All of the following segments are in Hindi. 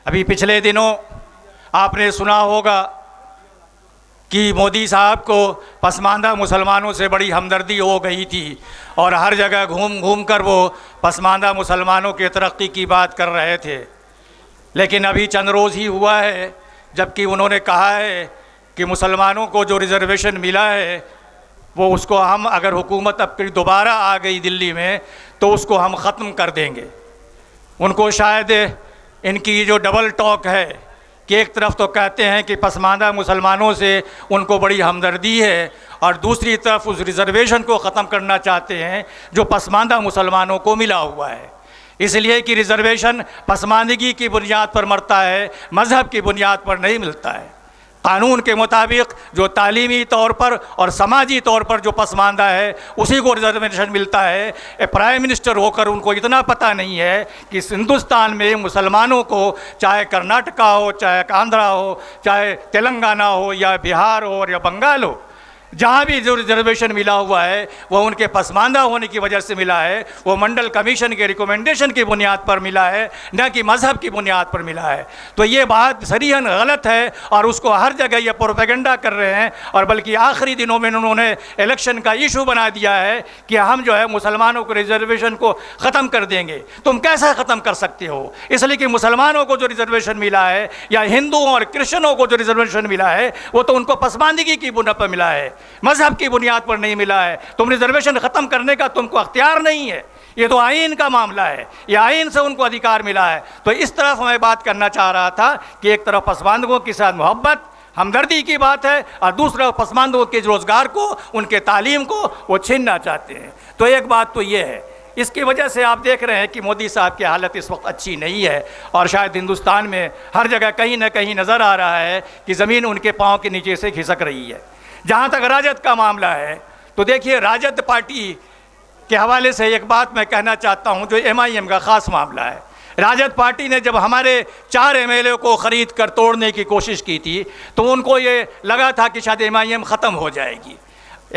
अभी पिछले दिनों आपने सुना होगा कि मोदी साहब को पसमानदा मुसलमानों से बड़ी हमदर्दी हो गई थी और हर जगह घूम घूम कर वो पसमानदा मुसलमानों के तरक्की की बात कर रहे थे। लेकिन अभी चंद रोज़ ही हुआ है जबकि उन्होंने कहा है कि मुसलमानों को जो रिज़र्वेशन मिला है वो उसको हम, अगर हुकूमत अब फिर दोबारा आ गई दिल्ली में तो उसको हम ख़त्म कर देंगे। उनको शायद इनकी जो डबल टॉक है कि एक तरफ तो कहते हैं कि पसमानदा मुसलमानों से उनको बड़ी हमदर्दी है और दूसरी तरफ उस रिज़र्वेशन को ख़त्म करना चाहते हैं जो पसमानदा मुसलमानों को मिला हुआ है। इसलिए कि रिज़र्वेशन पसमानदगी की बुनियाद पर मरता है, मज़हब की बुनियाद पर नहीं मिलता है। कानून के मुताबिक जो तालीमी तौर पर और समाजी तौर पर जो पसमानदा है उसी को रिजर्वेशन मिलता है। प्राइम मिनिस्टर होकर उनको इतना पता नहीं है कि हिंदुस्तान में मुसलमानों को, चाहे कर्नाटका हो, चाहे आंध्रा हो, चाहे तेलंगाना हो या बिहार हो और या बंगाल हो, जहाँ भी जो रिजर्वेशन मिला हुआ है वो उनके पसमानदा होने की वजह से मिला है। वो मंडल कमीशन के रिकमेंडेशन की बुनियाद पर मिला है, न कि मज़हब की बुनियाद पर मिला है। तो ये बात सरीहन गलत है और उसको हर जगह ये प्रोपेगेंडा कर रहे हैं। और बल्कि आखिरी दिनों में उन्होंने इलेक्शन का इशू बना दिया है कि हम जो है मुसलमानों को रिजर्वेशन को ख़त्म कर देंगे। तुम कैसा ख़त्म कर सकते हो? इसलिए कि मुसलमानों को जो रिजर्वेशन मिला है या हिंदुओं और क्रिश्चनों को जो रिजर्वेशन मिला है वो तो उनको पसमानदगी की बुनियाद पर मिला है, मजहब की बुनियाद पर नहीं मिला है। तुम रिजर्वेशन ख़त्म करने का तुमको अख्तियार नहीं है, ये तो आइन का मामला है, ये आइन से उनको अधिकार मिला है। तो इस तरफ मैं बात करना चाह रहा था कि एक तरफ पसमानदों के साथ मोहब्बत, हमदर्दी की बात है और दूसरा पसमानदों के रोज़गार को, उनके तालीम को वो छीनना चाहते हैं। तो एक बात तो ये है, इसकी वजह से आप देख रहे हैं कि मोदी साहब की हालत इस वक्त अच्छी नहीं है और शायद हिंदुस्तान में हर जगह कहीं ना कहीं नज़र आ रहा है कि ज़मीन उनके पाँव के नीचे से खिसक रही है। जहाँ तक राजद का मामला है तो देखिए, राजद पार्टी के हवाले से एक बात मैं कहना चाहता हूँ जो MIM का ख़ास मामला है। राजद पार्टी ने जब हमारे 4 MLA को ख़रीद कर तोड़ने की कोशिश की थी तो उनको ये लगा था कि शायद MIM ख़त्म हो जाएगी।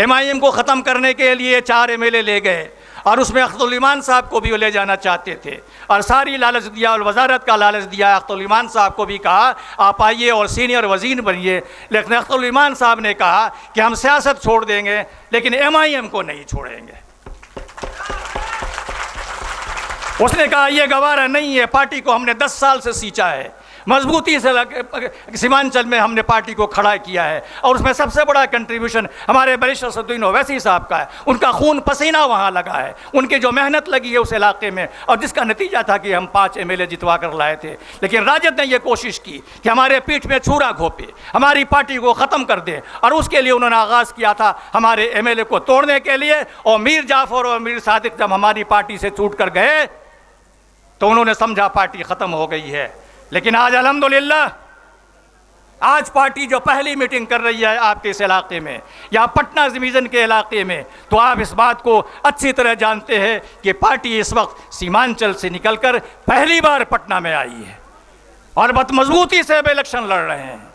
MIM को ख़त्म करने के लिए 4 MLA ले गए और उसमें अख्तुल ईमान साहब को भी ले जाना चाहते थे और सारी लालच दिया और वजारत का लालच दिया। अख्तुल ईमान साहब को भी कहा आप आइए और सीनियर वज़ीर बनिए, लेकिन अख्तुल ईमान साहब ने कहा कि हम सियासत छोड़ देंगे लेकिन MIM को नहीं छोड़ेंगे। उसने कहा ये गवारा नहीं है, पार्टी को हमने 10 साल से सींचा है, मजबूती से सीमांचल में हमने पार्टी को खड़ा किया है और उसमें सबसे बड़ा कंट्रीब्यूशन हमारे बैरिस्टर असदुद्दीन ओवैसी साहब का है। उनका खून पसीना वहाँ लगा है, उनकी जो मेहनत लगी है उस इलाके में और जिसका नतीजा था कि हम 5 MLA जितवा कर लाए थे। लेकिन राजद ने यह कोशिश की कि हमारे पीठ में छुरा घोंपे, हमारी पार्टी को ख़त्म कर दे और उसके लिए उन्होंने आगाज़ किया था हमारे MLA को तोड़ने के लिए। और मीर जाफ़र और मीर सादिक जब हमारी पार्टी से छूट कर गए तो उन्होंने समझा पार्टी ख़त्म हो गई है। लेकिन आज अल्हम्दुलिल्लाह, आज पार्टी जो पहली मीटिंग कर रही है आपके इस इलाके में या पटना डिवीज़न के इलाके में, तो आप इस बात को अच्छी तरह जानते हैं कि पार्टी इस वक्त सीमांचल से निकलकर पहली बार पटना में आई है और बहुत मजबूती से अब इलेक्शन लड़ रहे हैं।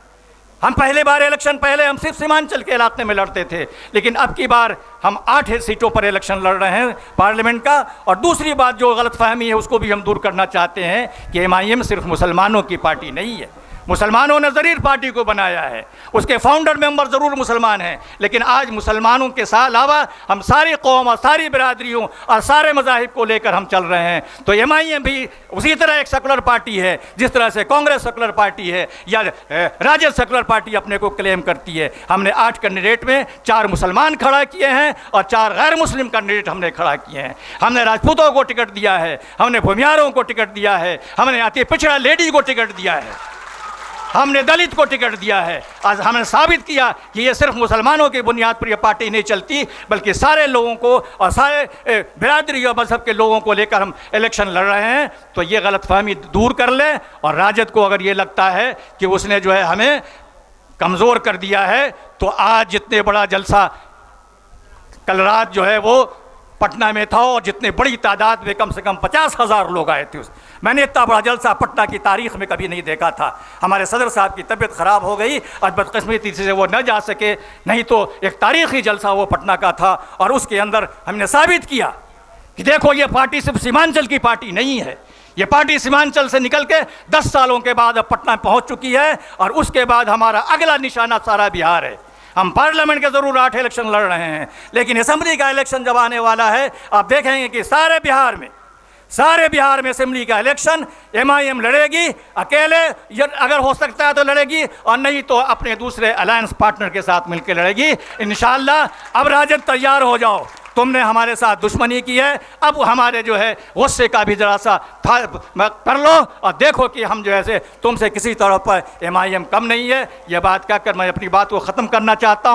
हम पहले बार इलेक्शन पहले हम सिर्फ सीमांचल के इलाके में लड़ते थे, लेकिन अब की बार हम 8 सीटों पर इलेक्शन लड़ रहे हैं पार्लियामेंट का। और दूसरी बात जो गलतफहमी है उसको भी हम दूर करना चाहते हैं कि MIM सिर्फ मुसलमानों की पार्टी नहीं है। मुसलमानों ने ज़रूर पार्टी को बनाया है, उसके फाउंडर मेंबर ज़रूर मुसलमान हैं, लेकिन आज मुसलमानों के साथ अलावा हम सारी कौम और सारी बिरादरियों और सारे मज़ाहिब को लेकर हम चल रहे हैं। तो MIM भी उसी तरह एक सेकुलर पार्टी है जिस तरह से कांग्रेस सेकुलर पार्टी है या राजद सेकुलर पार्टी अपने को क्लेम करती है। हमने 8 कैंडिडेट में 4 मुसलमान खड़ा किए हैं और 4 गैर मुस्लिम कैंडिडेट हमने खड़ा किए हैं। हमने राजपूतों को टिकट दिया है, हमने भूमियारों को टिकट दिया है, हमने अति पिछड़ा लेडी को टिकट दिया है, हमने दलित को टिकट दिया है। आज हमने साबित किया कि ये सिर्फ मुसलमानों की बुनियाद पर यह पार्टी नहीं चलती, बल्कि सारे लोगों को और सारे बिरादरी और मजहब के लोगों को लेकर हम इलेक्शन लड़ रहे हैं। तो ये गलतफहमी दूर कर लें। और राजद को अगर ये लगता है कि उसने जो है हमें कमज़ोर कर दिया है, तो आज जितने बड़ा जलसा कल रात जो है वो पटना में था और जितने बड़ी तादाद में कम से कम 50,000 लोग आए थे, मैंने इतना बड़ा जलसा पटना की तारीख में कभी नहीं देखा था। हमारे सदर साहब की तबीयत ख़राब हो गई और बदकिस्मती से वो न जा सके, नहीं तो एक तारीख़ी जलसा वो पटना का था। और उसके अंदर हमने साबित किया कि देखो ये पार्टी सिर्फ सीमांचल की पार्टी नहीं है, ये पार्टी सीमांचल से निकल के 10 सालों के बाद अब पटना पहुंच चुकी है और उसके बाद हमारा अगला निशाना सारा बिहार है। हम पार्लियामेंट के ज़रूर 8 इलेक्शन लड़ रहे हैं, लेकिन असेंबली का इलेक्शन जब आने वाला है आप देखेंगे कि सारे बिहार में असेंबली का इलेक्शन MIM लड़ेगी अकेले, अगर हो सकता है तो लड़ेगी, और नहीं तो अपने दूसरे अलायंस पार्टनर के साथ मिलकर लड़ेगी इंशाअल्लाह। अब राजद तैयार हो जाओ, तुमने हमारे साथ दुश्मनी की है, अब हमारे जो है गुस्से का भी जरा सा कर लो और देखो कि हम जो है तुमसे किसी तरह पर MIM कम नहीं है। यह बात कहकर मैं अपनी बात को ख़त्म करना चाहता हूँ।